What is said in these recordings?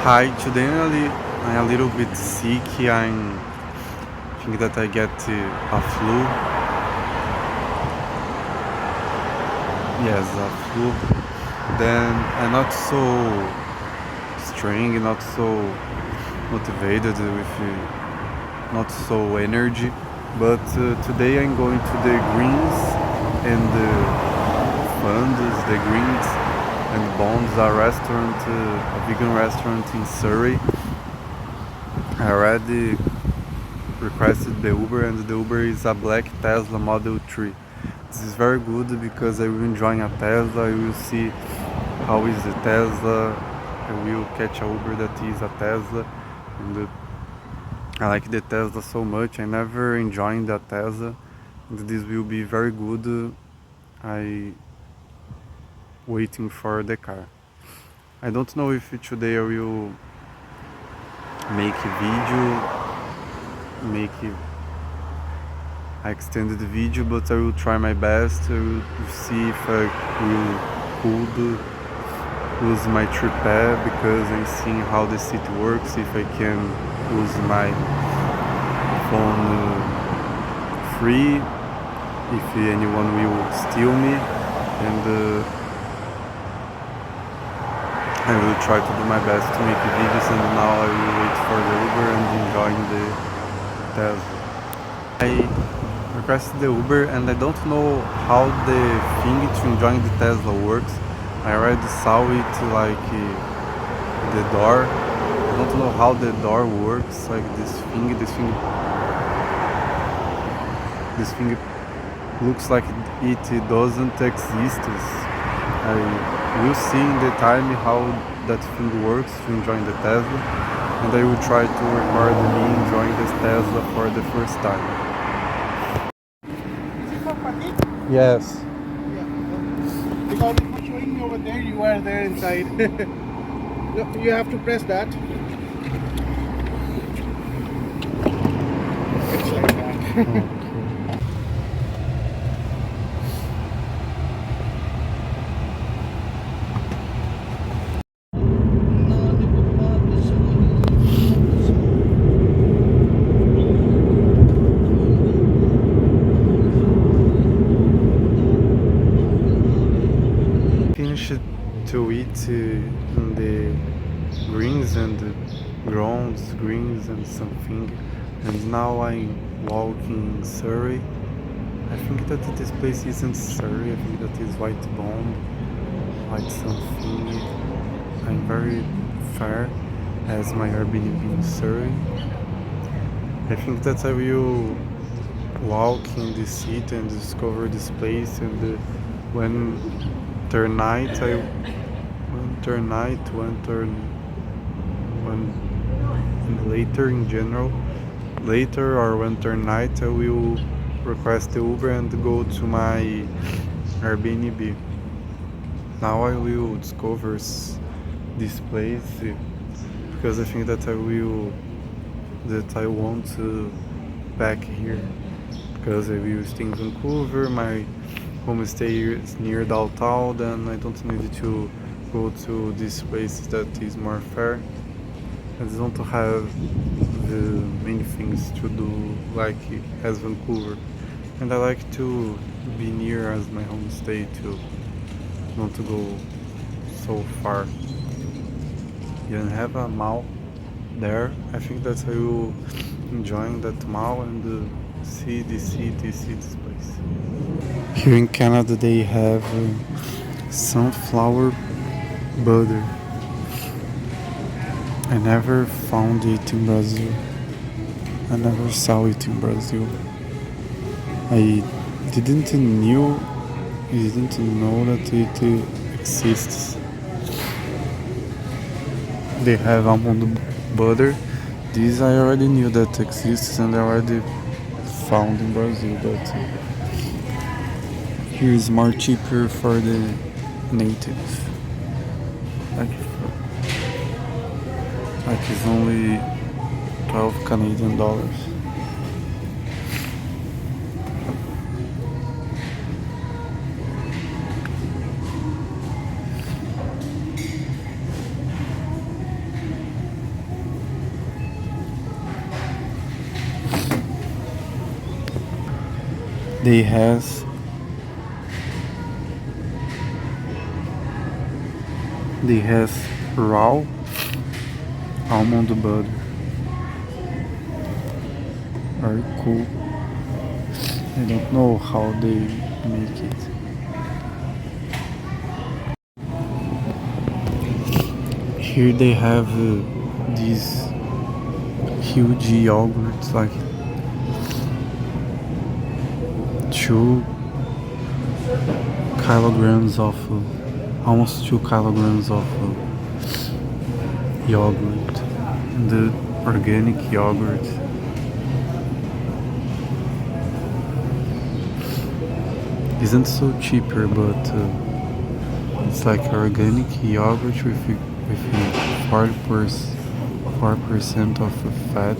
Hi, today I'm a little bit sick. Think that I get a flu. Yes, a flu. Then I'm not so strong, not so motivated with not so energy. But today I'm going to the Greens and the Funds, the Greens and Bonds, a restaurant, a vegan restaurant in Surrey. I already requested the Uber, and the Uber is a black Tesla Model 3. This is very good because I will enjoy a Tesla. I will see how is the Tesla. I will catch a Uber that is a Tesla, and I like the Tesla so much. I never enjoyed the Tesla, and this will be very good. I waiting for the car. I don't know if today I will make a video, make I extended the video, but I will try my best. I will see if I could use my tripod because I'm seeing how the seat works. If I can use my phone free, if anyone will steal me, and I will try to do my best to make videos. And now I will wait for the Uber and enjoying the Tesla. I requested the Uber and I don't know how the thing to enjoying the Tesla works. I already saw it like the door. I don't know how the door works. Like this thing looks like it doesn't exist. I will see in the time how that thing works to enjoy the Tesla, and I will try to record me enjoying this Tesla for the first time. Yes. Yeah. Because it was showing me over there, you are there inside. You have to press that. It's like that. Okay. Finished to eat in the greens and grounds, greens and something, and now I'm walking in Surrey. I think that this place isn't Surrey. I think that is White Bond, White something. I'm very far as my Airbnb in Surrey. I think that I will walk in this city and discover this place, and when turn night, when later in general, later or when turn night, I will request the Uber and go to my Airbnb. Now I will discover this place because I think that I want to back here because I will stay in Vancouver. My homestay is near downtown, then I don't need to go to this place that is more fair. I just want to have many things to do like as Vancouver, and I like to be near as my homestay to not to go so far. You have a mall there. I think that I will enjoy that mall and see this place. Here in Canada, they have sunflower butter. I never found it in Brazil. I never saw it in Brazil. I didn't know that it exists. They have almond butter. This I already knew that exists and I already found in Brazil, but here is more cheaper for the natives. Like, it's only 12 Canadian dollars. They has raw almond butter. Very cool. I don't know how they make it. Here they have these huge yogurts, like 2 kilograms of, almost 2 kilograms of yogurt, the organic yogurt. Isn't so cheaper, but it's like organic yogurt with 4% of fat.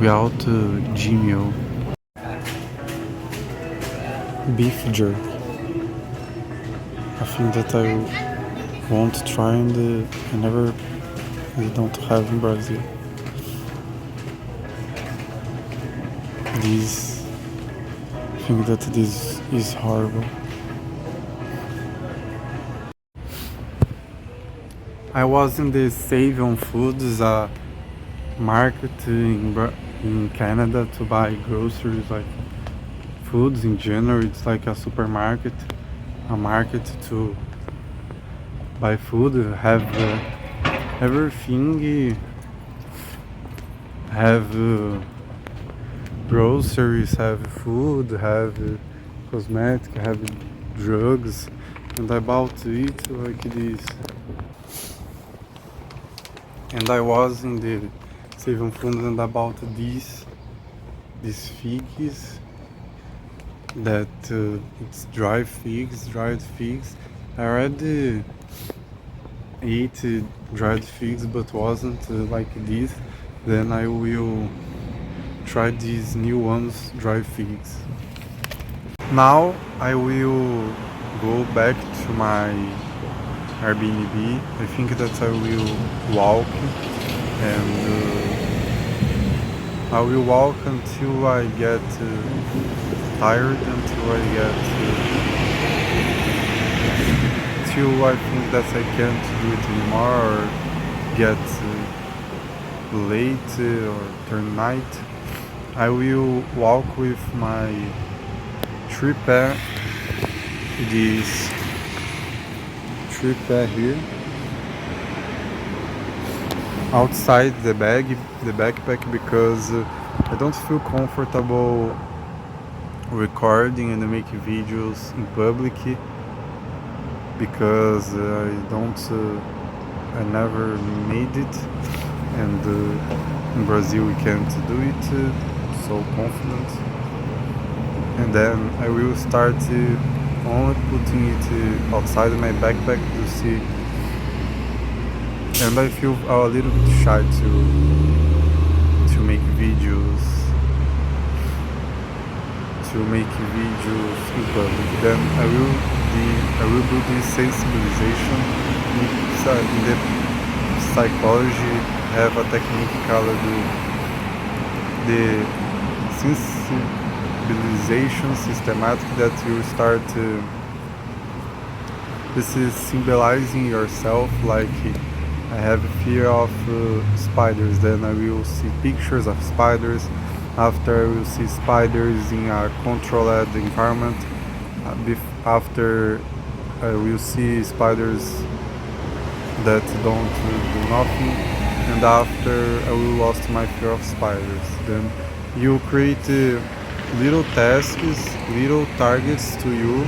Without GMO. Beef jerky. I think that I want to try, and I don't have in Brazil. I think that this is horrible. I was in the Save on Foods market in Canada to buy groceries, like foods in general. It's like a supermarket, a market to buy food, have everything, have groceries, have food, have cosmetic, have drugs, and I bought it like this. And I was in the Save on Foods and I bought these figs, that it's dried figs. I already ate dried figs, but wasn't like this. Then I will try these new ones, dried figs. Now I will go back to my Airbnb. I think that I will walk, and I will walk until I get tired, till I think that I can't do it anymore, or get late or turn night. I will walk with my tripod, this tripod here, outside the backpack, because I don't feel comfortable recording and making videos in public, because I never made it, and in Brazil we can't do it so confident. And then I will start only putting it outside my backpack to see, and I feel a little bit shy to make videos in public. Then I will do this sensibilization in the psychology. Have a technique called the sensibilization systematic, that you start this is symbolizing yourself, like I have a fear of spiders, then I will see pictures of spiders. After I will see spiders in a controlled environment. After I will see spiders that don't do nothing, and after I will lost my fear of spiders. Then you create little tasks, little targets to you,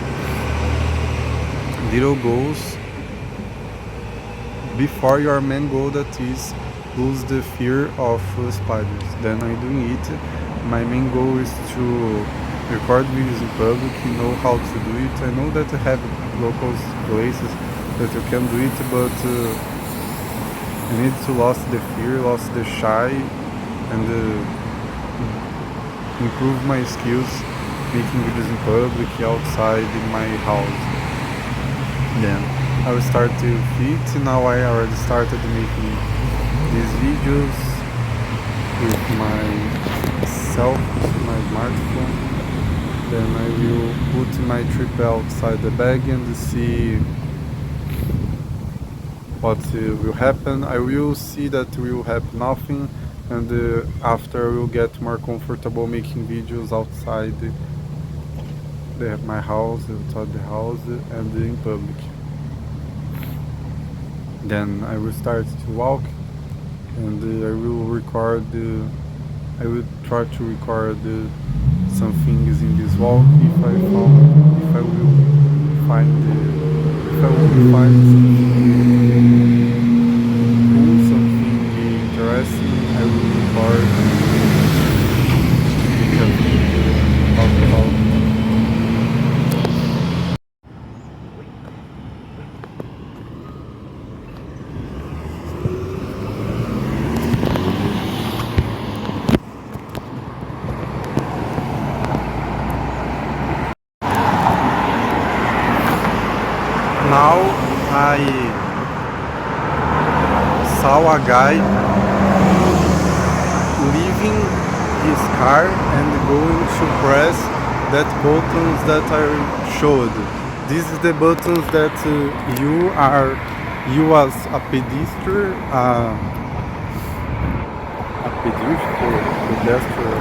little goals before your main goal, that is lose the fear of spiders. Then I'm doing it. My main goal is to record videos in public, know how to do it. I know that I have local places that you can do it, but I need to lose the fear, lose the shy, and improve my skills making videos in public, outside in my house. Then I will start to fit. Now I already started making these videos, with my smartphone. Then I will put my trip outside the bag and see what will happen. I will see that will happen nothing, and after I will get more comfortable making videos outside my house, outside the house, and in public. Then I will start to walk, and I will record. I will try to record some things in this walk if I will find something interesting. I will record and make a video and talk about it. Now I saw a guy leaving his car and going to press that buttons that I showed. This is the buttons that you as a pedestrian, I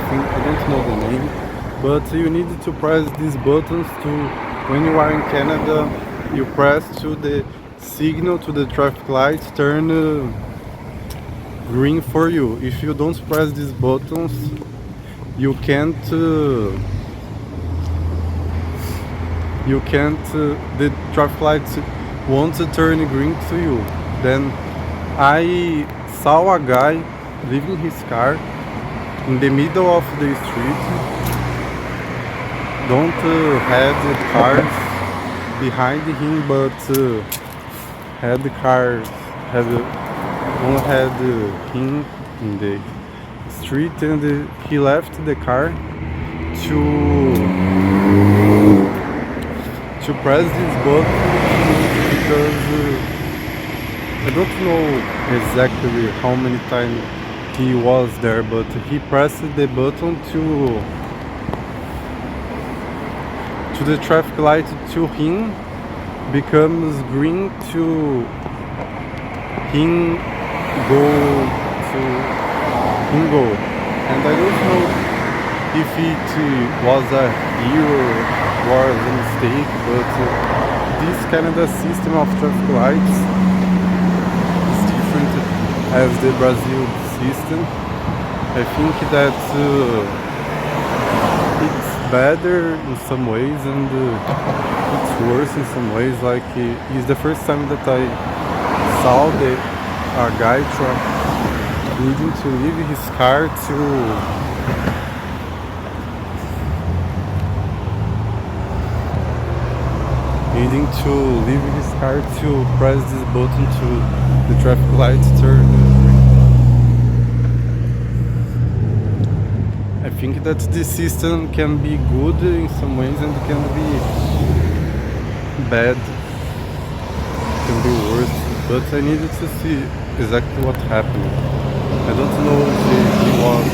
think, I don't know the name, but you need to press these buttons to, when you are in Canada, you press to the signal, to the traffic lights, turn green for you. If you don't press these buttons, you can't the traffic lights won't turn green to you. Then I saw a guy leaving his car in the middle of the street. Don't had cars behind him, but had cars had one had him in the street, and he left the car to press this button because I don't know exactly how many times he was there, but he pressed the button to the traffic light to him becomes green to him go to him go, and I don't know if it was a error or a mistake, but this Canada system of traffic lights is different as the Brazil system. I think that it's better in some ways and it's worse in some ways. Like it's the first time that I saw a guy needing to leave his car to press this button to the traffic light turn green. I think that this system can be good in some ways and can be bad, can be worse, but I needed to see exactly what happened. I don't know if he was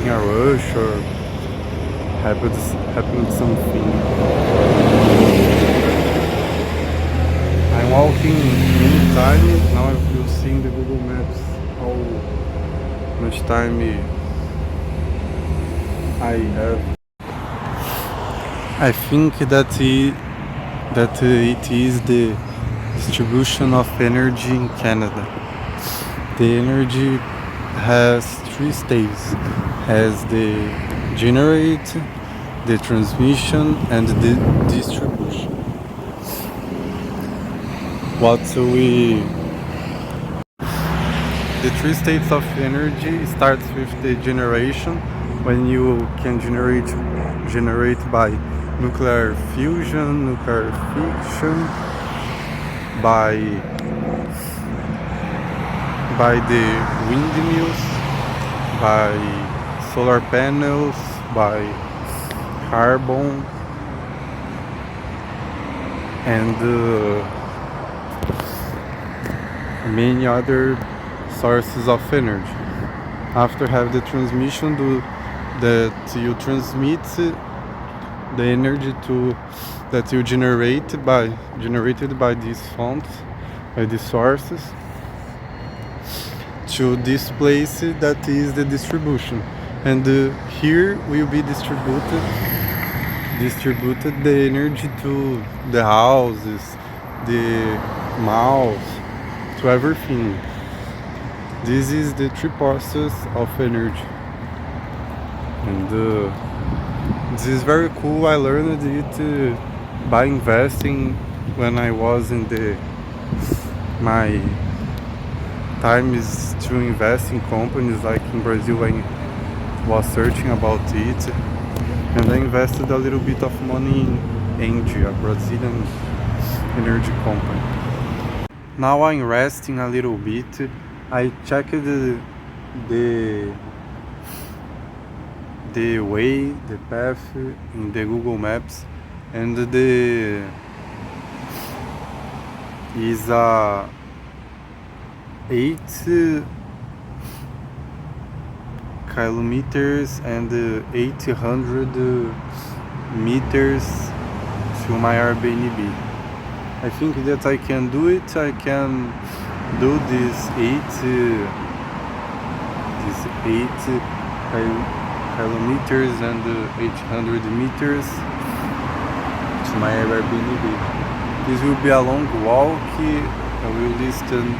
in a rush or happened something. I'm walking in time. Now you'll see in the Google Maps how much time I have. I think that it is the distribution of energy in Canada. The energy has 3 stages: has the generate, the transmission, and the distribution. The 3 states of energy starts with the generation, when you can generate by nuclear fusion, nuclear fission, by the windmills, by solar panels, by carbon, and many other sources of energy. After have the transmission, that you transmit the energy to that you generated by these fonts, by these sources, to this place that is the distribution, and here will be distributed the energy to the houses, the malls, to everything. This is the three process of energy, and this is very cool. I learned it by investing when I was in my time is to invest in companies. Like in Brazil, I was searching about it, and I invested a little bit of money in Engie, a Brazilian energy company. Now I'm resting a little bit. I checked the way, the path in the Google Maps, and the is a 8 kilometers and 800 meters to my Airbnb. I think that I can do it. I can do this 8 kilometers and 800 meters to my Airbnb. This will be a long walk. I will listen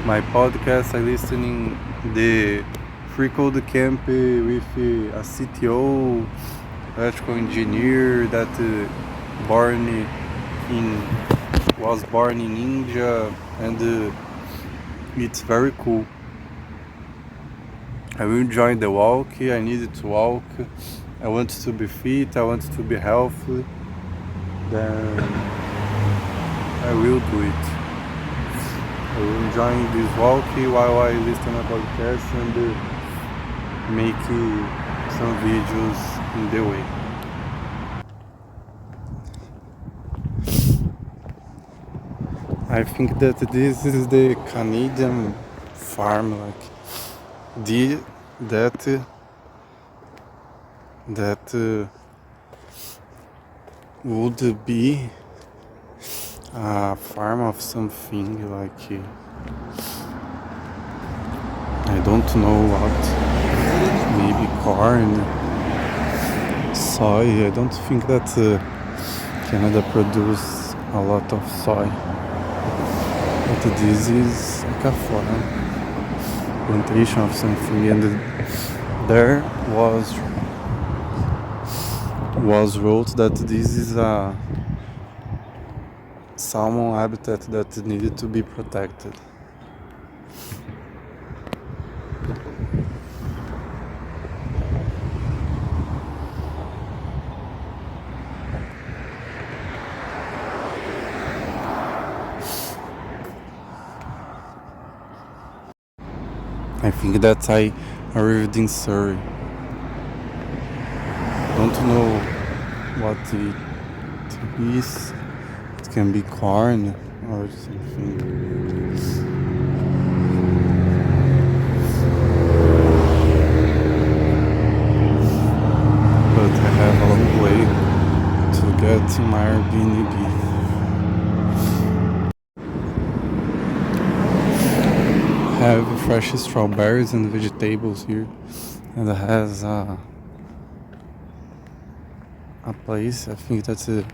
my podcast. I listening the free code camp with a CTO, electrical engineer that was born in India, and it's very cool. I will join the walk. I needed to walk. I want to be fit. I want to be healthy. Then I will do it. I will join this walk while I listen to a podcast and make some videos in the way. I think that this is the Canadian farm, like that would be a farm of something like I don't know what, maybe corn, soy. I don't think that Canada produce a lot of soy, but this is like a farm, plantation of something, and there was wrote that this is a salmon habitat that needed to be protected. I think that I arrived in Surrey. Don't know what it is. It can be corn or something. But I have a long way to get to my Airbnb. Have fresh strawberries and vegetables here, and it has a place. I think that's a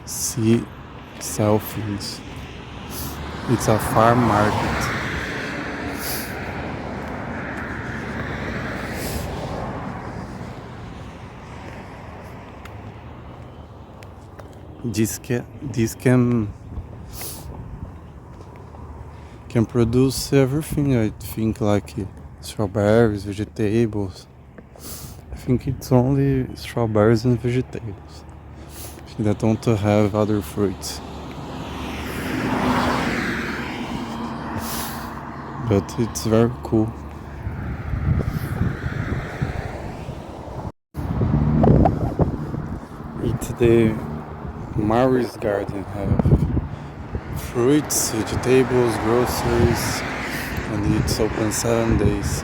sea sell things. It's a farm market. This can produce everything. I think like strawberries, vegetables. I think it's only strawberries and vegetables. I think that don't have other fruits. But it's very cool. It's the Mary's garden. Have fruits, vegetables, groceries, and it's open 7 days.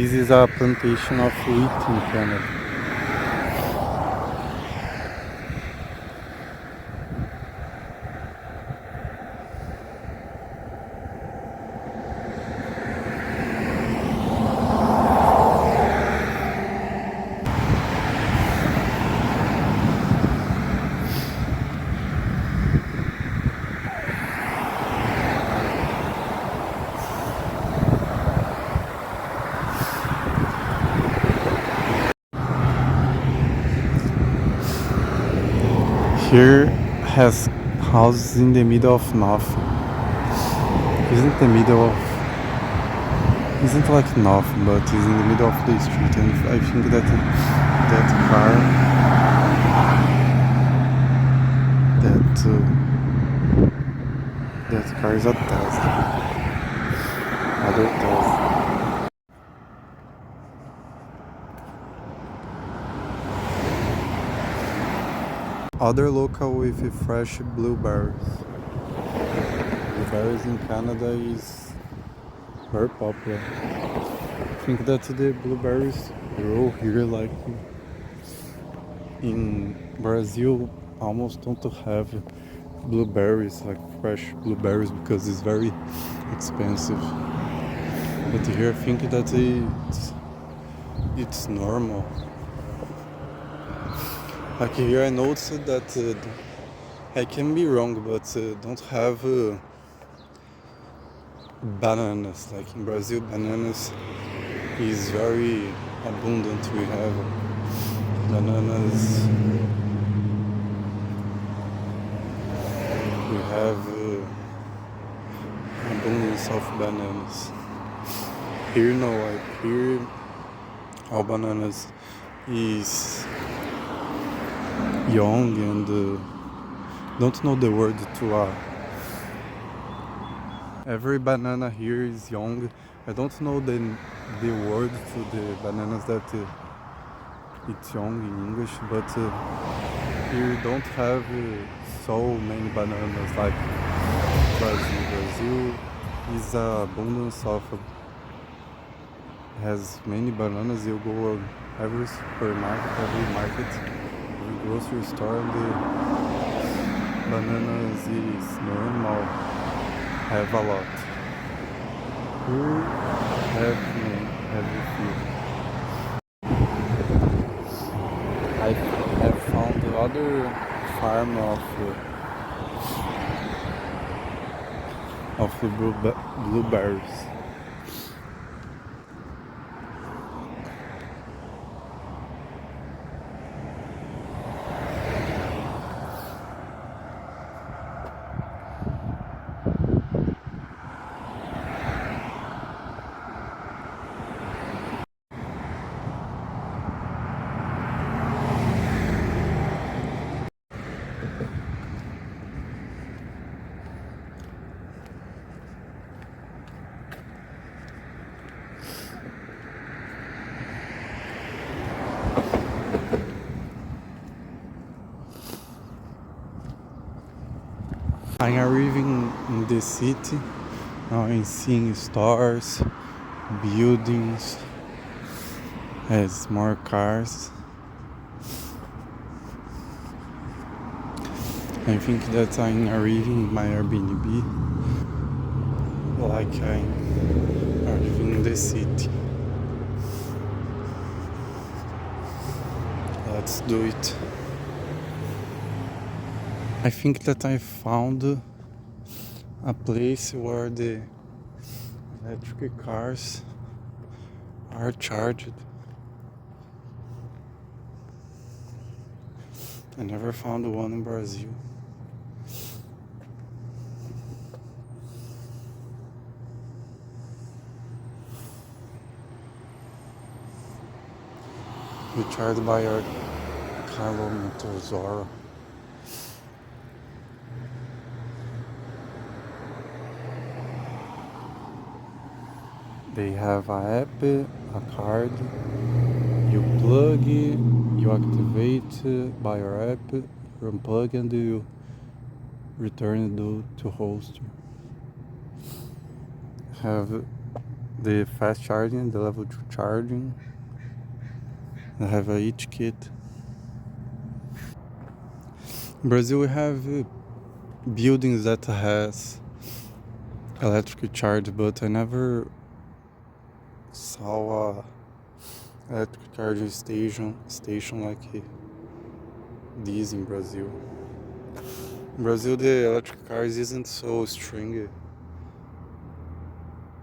This is a plantation of wheat in Canada. Here has houses in the middle of nothing. Isn't the middle of isn't like nothing, but is in the middle of the street, and I think that car that that car is a Tesla, other Tesla. Other local with fresh blueberries. Blueberries in Canada is very popular. I think that the blueberries grow here like in Brazil. Almost don't have blueberries, like fresh blueberries, because it's very expensive. But here I think that it's normal. Like here I noticed that I can be wrong, but don't have bananas. Like in Brazil, bananas is very abundant. We have bananas. We have abundance of bananas. Here no, like here all bananas is young and don't know the word to every banana here is young. I don't know the word to the bananas that it's young in English, but here don't have so many bananas like Brazil. Brazil is abundance of has many bananas. You go every supermarket, every market, every grocery store, and the bananas is normal. Have a lot. Here have a few. I have found the other farm of the blueberries. I'm arriving in the city. Now I'm seeing stores, buildings, has more cars. I think that I'm arriving in my Airbnb, like I'm arriving in the city. Let's do it. I think that I found a place where the electric cars are charged. I never found one in Brazil. We charge by our kilometers or they have a app, a card. You plug it, you activate by your app, you unplug and you return it to host. Have the fast charging, the level 2 charging. I have a each kit. In Brazil we have buildings that has electric charge, but I never saw a electric charging station like this in Brazil. In Brazil the electric cars isn't so strong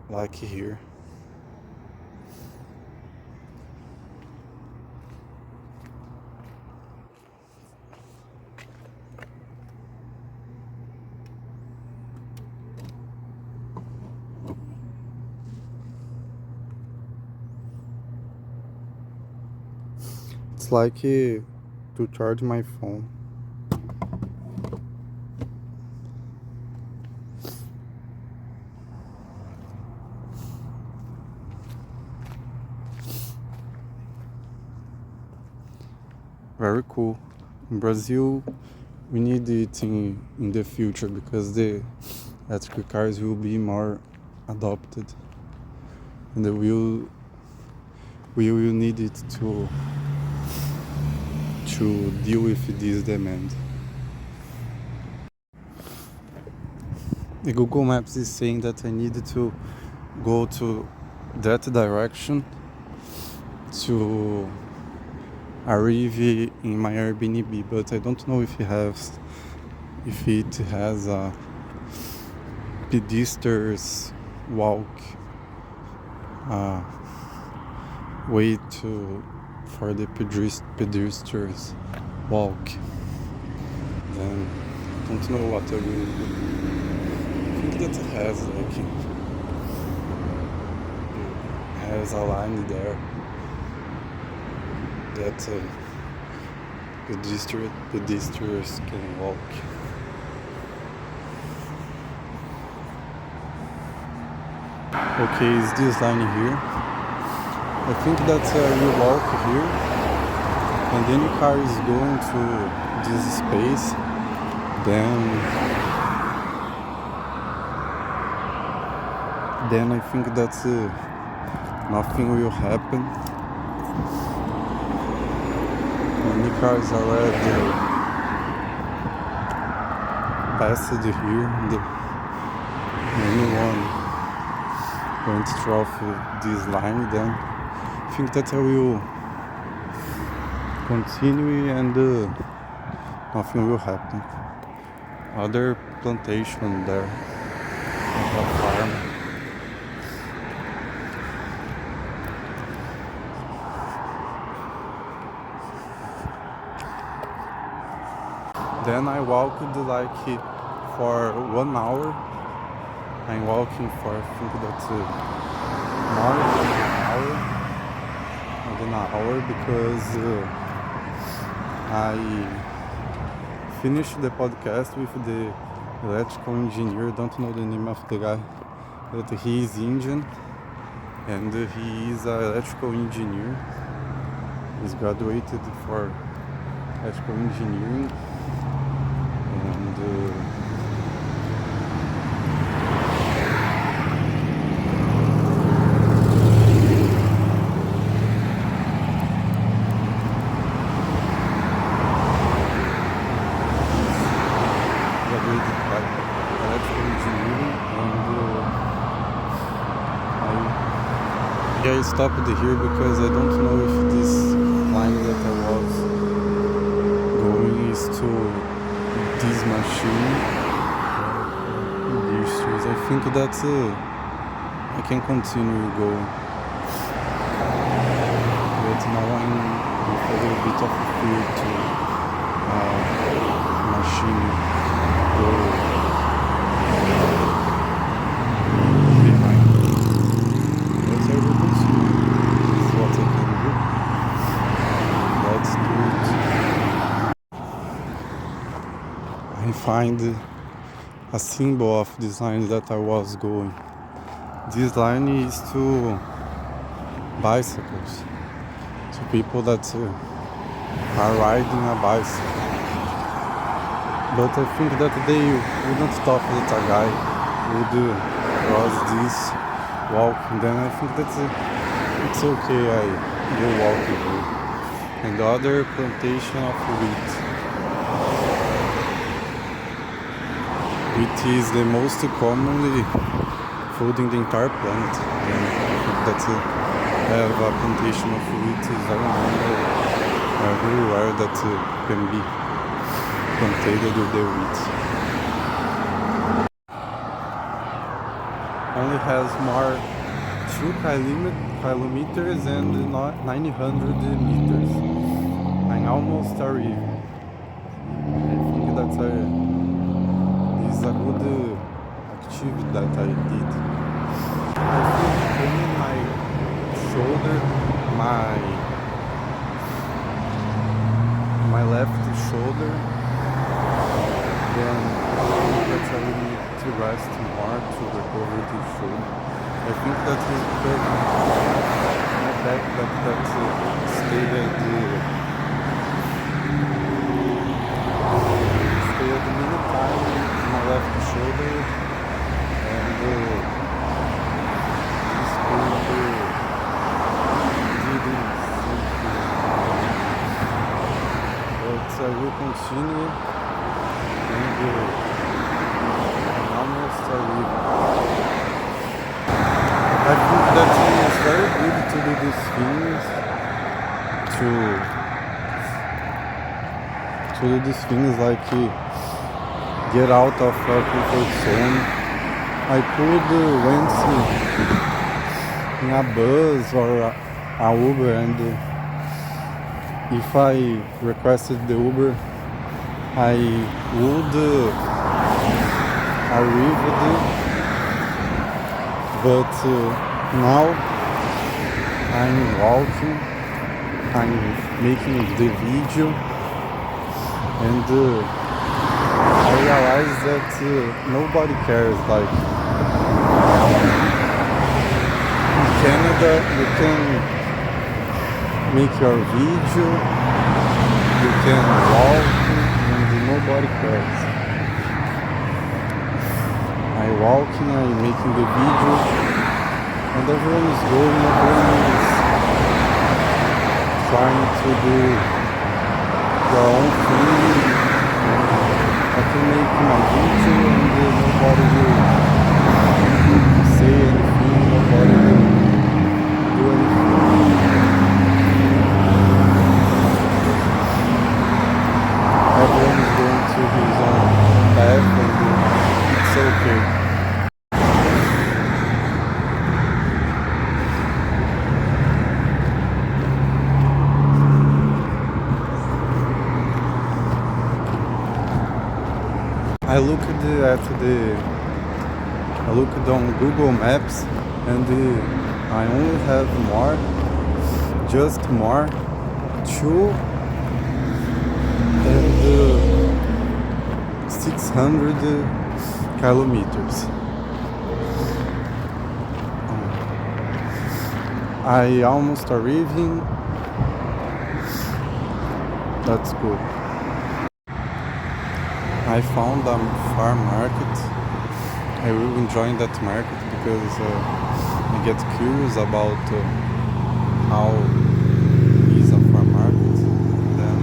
like here. It's like to charge my phone. Very cool. In Brazil, we need it in the future because the electric cars will be more adopted, and we will need it to deal with this demand. The Google Maps is saying that I need to go to that direction to arrive in my Airbnb, but I don't know if it has a pedestrians walk way for the pedestrians walk. Then I don't know what I will do. I think that has a line there that pedestrians can walk. Okay, is this line here? I think that we walk here, and any car is going to this space, then I think that nothing will happen. Many cars already passed here, and anyone went through this line, then I think that I will continue and nothing will happen. Other plantation there, a farm. Then I walked like for 1 hour. I'm walking for I think that's more than an hour because I finished the podcast with the electrical engineer. Don't know the name of the guy, but he is Indian and he is an electrical engineer. He's graduated for electrical engineering and I stopped here because I don't know if this line that I was going is to this machine. I think that I can continue going. But now I'm with a little bit of fear to machine go find a symbol of this line that I was going. This line is to bicycles, to people that are riding a bicycle. But I think that they wouldn't stop that a guy would cross this walking. Then I think it's okay. I go walking here. And the other plantation of wheat. Wheat is the most commonly food in the entire planet. And I think that have a plantation of wheat is very normal everywhere that can be planted with the wheat. Only has more 2 kilometers and 900 meters. I'm almost arriving. I think that's this is a good activity that I did. I feel pain in my shoulder, my left shoulder. Then that's I will need to rest more to recover the shoulder. I think that is because my back that stayed at many times in my left shoulder, and this pain didn't but I will continue and almost arrive. I think that it's very good to do these things, to do these things like get out of our comfort zone. I could went in a bus or a Uber, and if I requested the Uber, I would arrive there. But now I'm walking, I'm making the video, and I realize that nobody cares. Like in Canada, you can make your video, you can walk, and nobody cares. I walking, I'm making the video, and everyone is going, everyone is trying to do their own thing. I can make my video and nobody will say anything, nobody will do anything. Everyone is going to his own path, and it's okay. I looked on Google Maps, and I only have just more 600 kilometers. I almost arriving. That's good. I found a farm market. I really enjoy that market because I get curious about how is a farm market. Then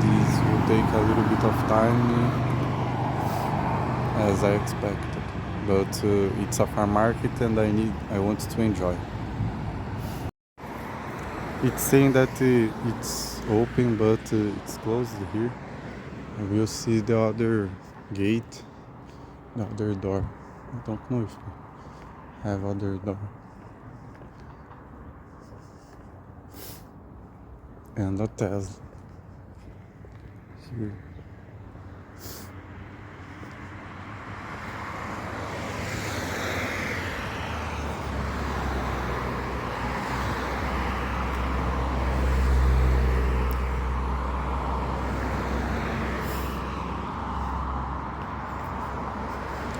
this will take a little bit of time as I expected. But it's a farm market and I want to enjoy. It's saying that it's open, but it's closed here. And we'll see the other gate, the other door. I don't know if we have other door. And a Tesla here.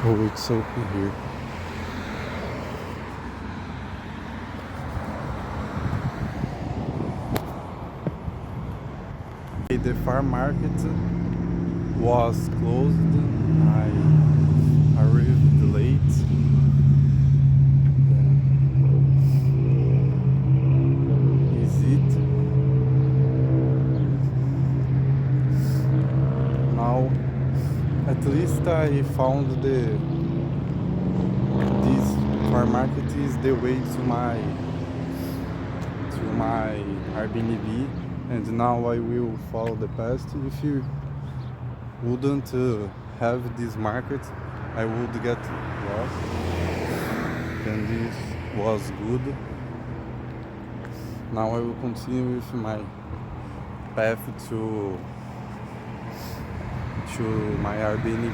Oh, it's open here. The farm market was closed. I arrived late. Is it now? At least I found this farm market is the way to my Airbnb, and now I will follow the path. If you wouldn't have this market, I would get lost, and this was good. Now I will continue with my path to my Airbnb.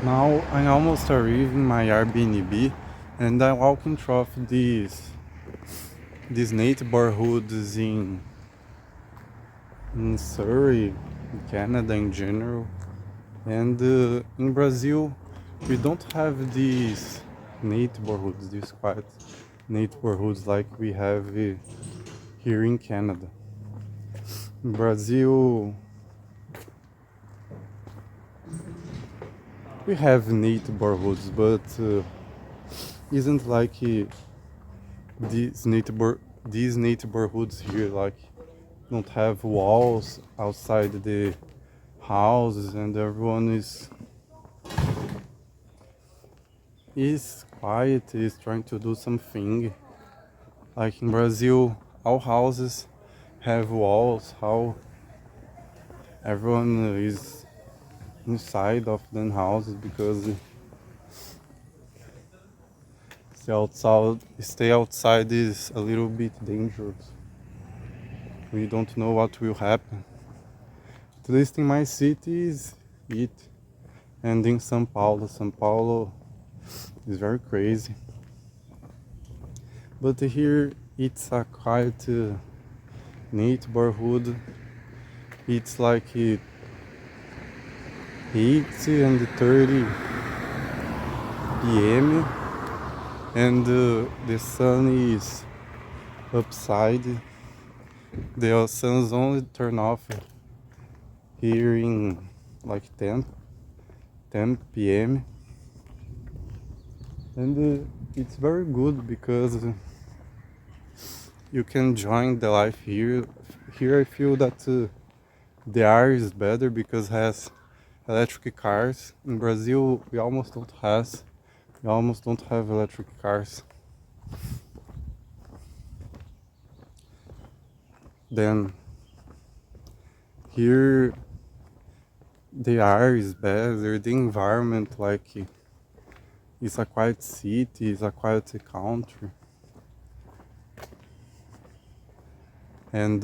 Now I almost arrived in my Airbnb, and I'm walking through these neighborhoods in Surrey, in Canada in general, and in Brazil we don't have these neighborhoods, these quiet neighborhoods like we have here in Canada. In Brazil, we have neighborhoods, but isn't like these neighborhoods here, like don't have walls outside the houses, and everyone is quiet, is trying to do something. Like in Brazil, all houses have walls, how everyone is inside of the houses because stay outside is a little bit dangerous. We don't know what will happen. At least in my city is it. And in São Paulo is very crazy. But here it's a quiet neighborhood. It's like 8:30 p.m. and the sun is upside. The sun's only turn off here in like 10 p.m. and it's very good because you can join the life here. Here I feel that the air is better because it has electric cars. In Brazil we almost don't have electric cars. Then here the air is better, the environment, like it's a quiet city, it's a quiet country, and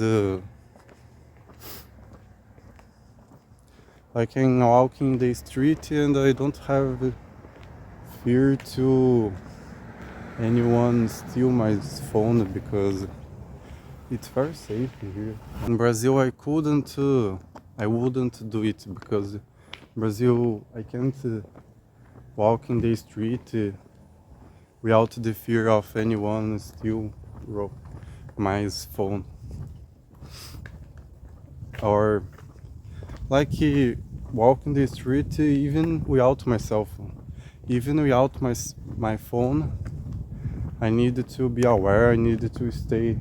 I can walk in the street and I don't have fear to anyone steal my phone because it's very safe here. In Brazil I wouldn't do it because in Brazil I can't walk in the street without the fear of anyone steal my phone. Or like walk in the street even without my cell phone. Even without my phone, I need to be aware, I need to stay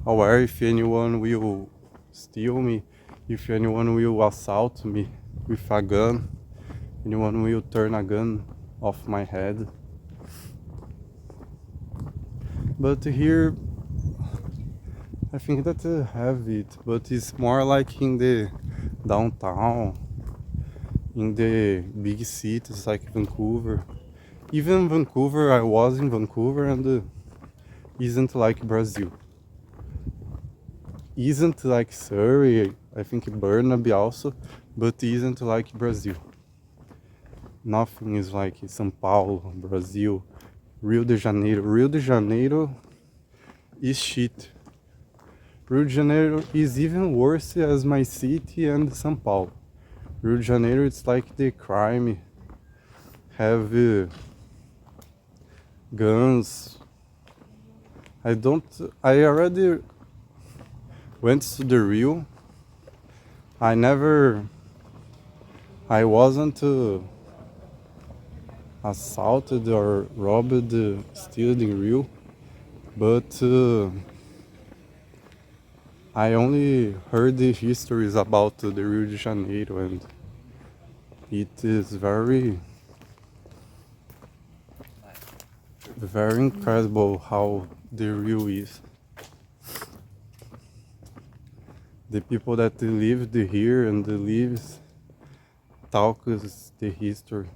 aware if anyone will steal me, if anyone will assault me with a gun, anyone will turn a gun off my head. But here, I think that I have it, but it's more like in the downtown, in the big cities like Vancouver. Even Vancouver, I was in Vancouver and isn't like Brazil. Isn't like Surrey, I think Burnaby also, but isn't like Brazil. Nothing is like São Paulo, Brazil, Rio de Janeiro. Rio de Janeiro is shit. Rio de Janeiro is even worse as my city and São Paulo. Rio de Janeiro, it's like the crime, have guns. I already went to the Rio. I wasn't assaulted or robbed, stealed in Rio, but I only heard the histories about the Rio de Janeiro, and it is very incredible how the Rio is. The people that lived here and lives talks the history,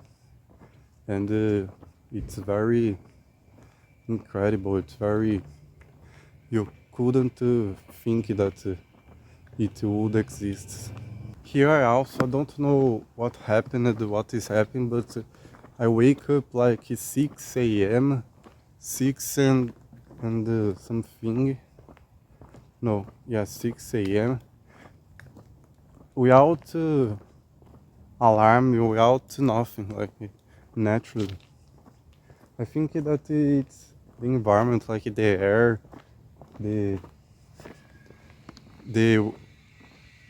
and it's very incredible. It's very, you couldn't think that it would exist. Here I also don't know what happened, what is happening, but I wake up like 6 a.m., 6 and something. No, yeah, 6 a.m. without alarm, without nothing, like naturally. I think that it's the environment, like the air, the the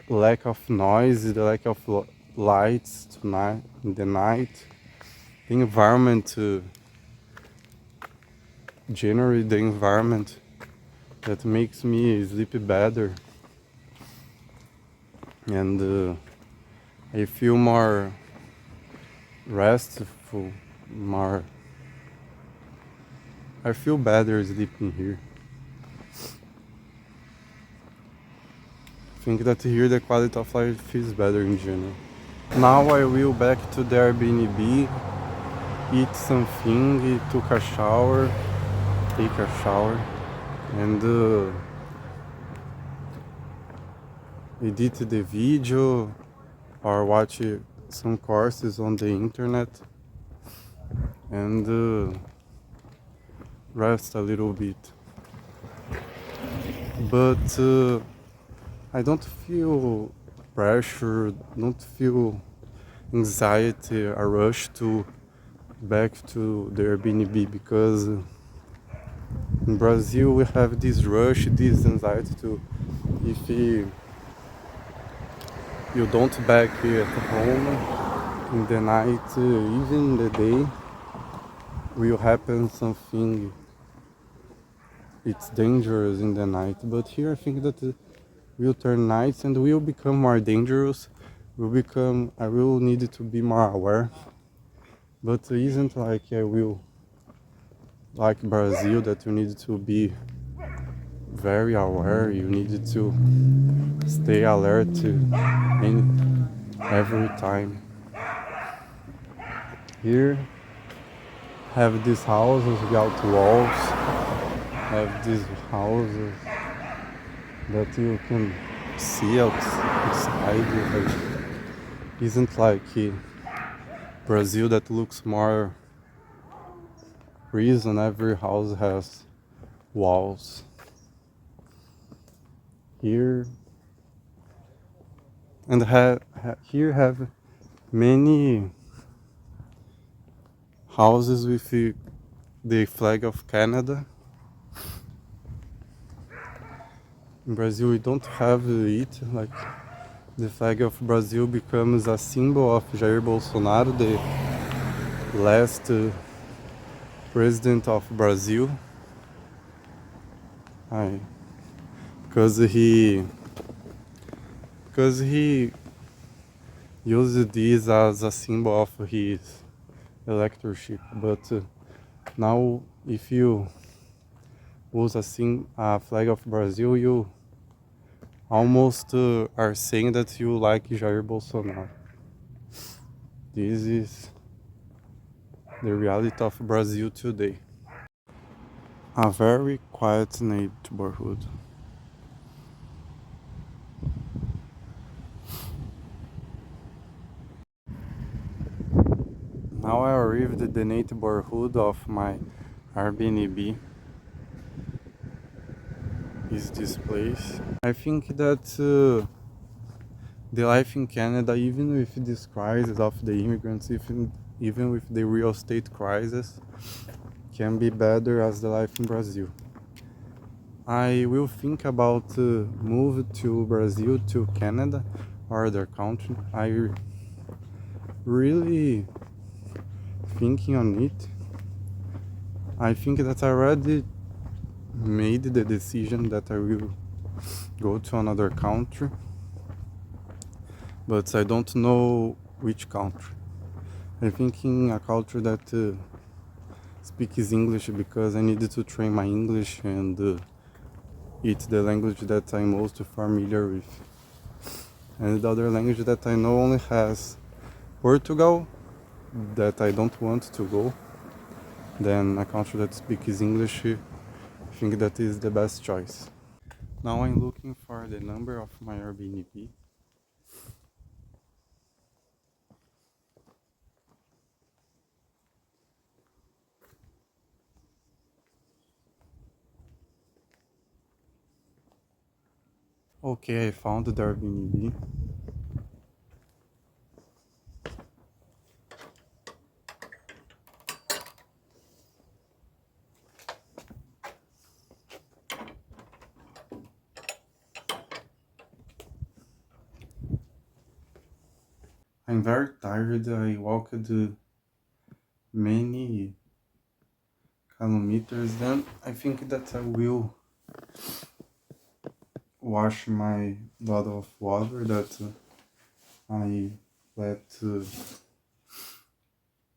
lack of noise, the lack of lights tonight in the night, the environment, generally the environment that makes me sleep better, and I feel more restful, more. I feel better sleeping here. I think that here the quality of life is better in general. Now I will back to the Airbnb, eat something, took a shower, take a shower, and edit the video or watch some courses on the internet, and rest a little bit. But I don't feel pressure, don't feel anxiety, a rush to back to the Airbnb, because in Brazil we have this rush, this anxiety to, if you don't back at home in the night, even the day, will happen something. It's dangerous in the night, but here I think that will turn nights and will become more dangerous. I will need to be more aware, but it isn't like I will like Brazil that you need to be very aware. You need to stay alert in every time. Here have these houses without walls, have these houses that you can see outside. Like, isn't like Brazil that looks more prison. Every house has walls. Here and here have many houses with the flag of Canada. In Brazil we don't have it. Like, the flag of Brazil becomes a symbol of Jair Bolsonaro, the last president of Brazil. Because he used this as a symbol of his electorship. But now, if you use a flag of Brazil, you almost are saying that you like Jair Bolsonaro. This is the reality of Brazil today. A very quiet neighborhood. Now I arrived at the neighborhood of my Airbnb. Is this place? I think that the life in Canada, even with this crisis of the immigrants, even with the real estate crisis, can be better as the life in Brazil. I will think about move to Brazil, to Canada or other country. I really thinking on it, I think that I already made the decision that I will go to another country, but I don't know which country. I'm thinking a country that speaks English because I needed to train my English and it's the language that I'm most familiar with. And the other language that I know only has Portugal, that I don't want to go. Then a country that speaks English, I think that is the best choice. Now I'm looking for the number of my Airbnb. Okay, I found the Airbnb. I'm very tired. I walked many kilometers. Then I think that I will wash my bottle of water that I let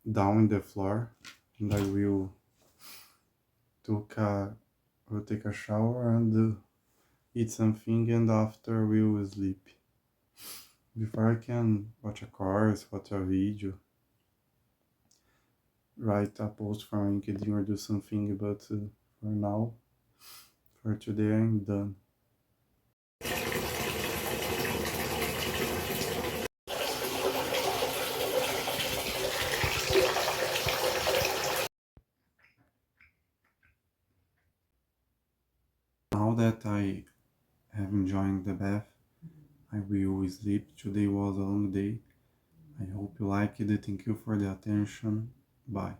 down in the floor, and I will take a shower and eat something, and after we will sleep. Before I can watch a course, watch a video, write a post for LinkedIn or do something, but for now, for today, I'm done. Now that I have enjoyed the bath, I will sleep. Today was a long day. I hope you liked it. Thank you for the attention. Bye.